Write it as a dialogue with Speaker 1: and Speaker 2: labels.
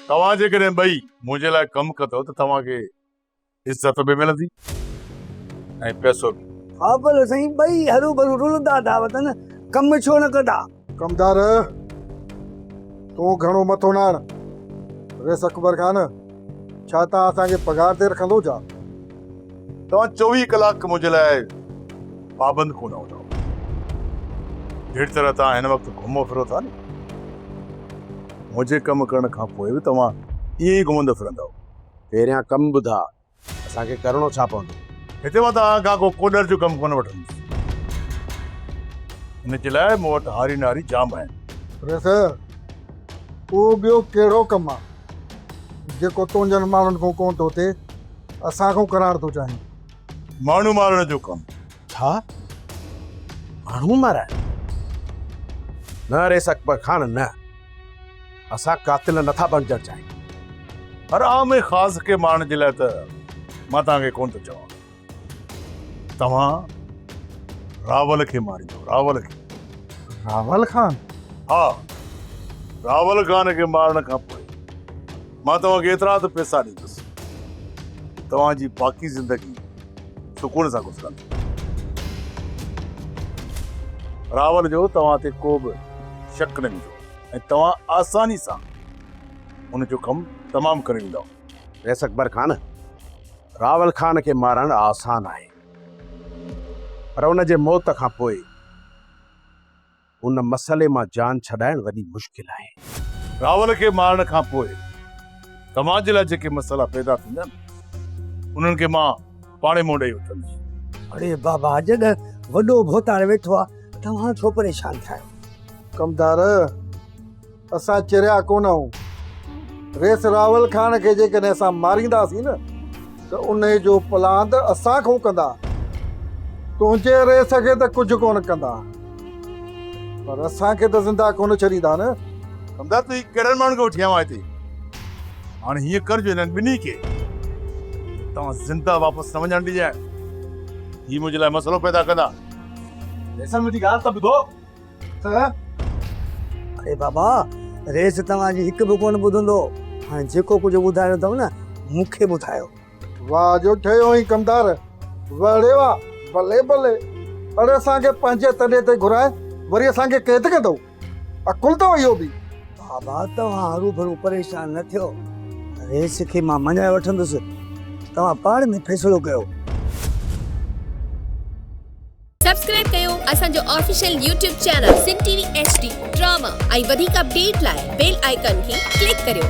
Speaker 1: तव्हां जेकॾहिं ॿई मुंहिंजे लाइ कमु कंदव त तव्हांखे इज़त बि मिलंदी ऐं पैसो बि।
Speaker 2: हा भले साईं, ॿई हरू भरू रुलंदा था वतन, कमु छो न कंदा?
Speaker 3: कमदार तूं घणो मथो न हण। रेस अकबर खान, छा तव्हां असांखे पगार ते रखंदो छा?
Speaker 1: तव्हां 24 कलाक मुंहिंजे लाइ पाबंद कोन हूंदव। जहिड़ी तरह तव्हां हिन वक़्तु घुमो फिरो था न, मुंहिंजे कमु करण खां पोइ बि तव्हां ईअं ई घुमंदो फिरंदव।
Speaker 4: पहिरियां कमु ॿुधा, असांखे करिणो छा पवंदो?
Speaker 1: हिते मां तव्हां खां को कोडर जो कमु कोन वठंदुसि। हिन जे लाइ मूं वटि हारी नारी जाम आहिनि।
Speaker 3: रेस उहो ॿियो कहिड़ो कमु आहे जेको तुंहिंजनि माण्हुनि खां कोन थो थिए, असांखां कराइण थो चाहीं?
Speaker 1: माण्हू मारण जो कमु।
Speaker 4: छा? माण्हू माराए? न रेस अकबर खान, न। असां कातिल नथा बणजण चाहियूं।
Speaker 1: हर आम ऐं ख़ासि के माण्हुनि जे लाइ त मां तव्हांखे कोन थो चवां। तव्हां रावल खे मारींदो। रावल खे।
Speaker 3: रावल खान?
Speaker 1: हा, रावल खान खे मारण खां पोइ मां तव्हांखे एतिरा त पैसा ॾींदुसि, तव्हांजी बाक़ी ज़िंदगी सुकून सां गुज़रंदी। रावल जो तव्हां ते को बि शक न ईंदो ऐं तव्हां आसानी सां उन जो कमु तमामु करे ॾींदव।
Speaker 4: रेस अकबर खान, रावल खान खे मारणु आसान आहे, पर उन जे मौत खां पोइ उन मसइले मां जान छॾाइण वॾी मुश्किल आहे।
Speaker 1: रावल खे मारण खां पोइ तव्हां जे लाइ जेके मसइला पैदा थींदा उन्हनि खे मां पाणे मों ॾेई वठंदुसि।
Speaker 2: अरे बाबा, जॾहिं वॾो भोतार वेठो आहे, तव्हां छो परेशान थिया?
Speaker 3: कमदार, असां चिरिया कोन आहियूं। रेस रावल खान खे जेकॾहिं असां मारींदासीं न त उन जो प्लान त असां खां कंदा। तुंहिंजे रेस खे त कुझु कोन कंदा, पर असांखे त ज़िंदा कोन छॾींदा न।
Speaker 1: कमदार, तूं कहिड़नि माण्हुनि खे वठी आयो हिते? हाणे हीअं कर जो हिननि ॿिन्ही खे तव्हां ज़िंदा वापसि न वञण ॾिजांइ। हीअ मुंहिंजे लाइ मसइलो पैदा कंदा।
Speaker 5: रेसन मुंहिंजी ॻाल्हि त ॿुधो।
Speaker 2: अरे बाबा, रेस तव्हांजी हिकु बि कोन ॿुधंदो। हाणे जेको कुझु ॿुधायो अथव न, मूंखे ॿुधायो।
Speaker 3: वाह जो ठहियो ई कमदार, वड़े वाह, भले भले। अरे असांखे पंहिंजे तॾे ते घुराए वरी असांखे कैद कंदो? अकुल अथव इहो बि?
Speaker 2: बाबा, तव्हां हरू भरू परेशान न थियो। रेस खे मां मञाए वठंदुसि, तव्हां पाण में फ़ैसिलो कयो।
Speaker 6: सब्सक्राइब कयो असांजो official YouTube channel Singh TV HD drama ऐं वधीक अपडेट लाइ बेल आइकन खे क्लिक करियो।